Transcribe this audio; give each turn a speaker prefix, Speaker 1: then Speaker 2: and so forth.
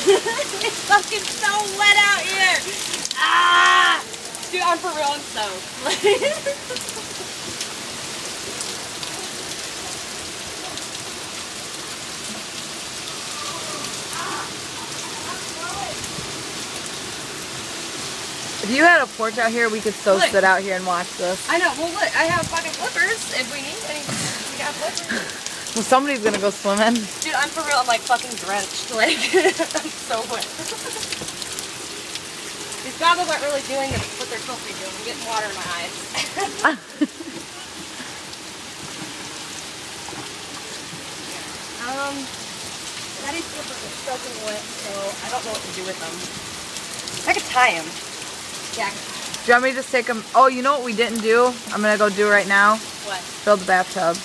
Speaker 1: It's fucking so wet out here. Ah! Dude, I'm for real, I'm soaked.
Speaker 2: If you had a porch out here, we could so sit out here and watch this.
Speaker 1: I know. Well, look, I have fucking flippers if we need any. We got flippers.
Speaker 2: Well, somebody's gonna go swimming.
Speaker 1: Dude, I'm for real. I'm like fucking drenched. Like, I'm so wet. These goggles aren't really doing what they're supposed to be doing. I'm getting water in my eyes. Daddy's slippers are soaking wet, so I don't know what to do with them. I could tie them. Yeah.
Speaker 2: Do you want me to just take them? Oh, you know what we didn't do? I'm gonna go do right now.
Speaker 1: What?
Speaker 2: Fill the bathtub.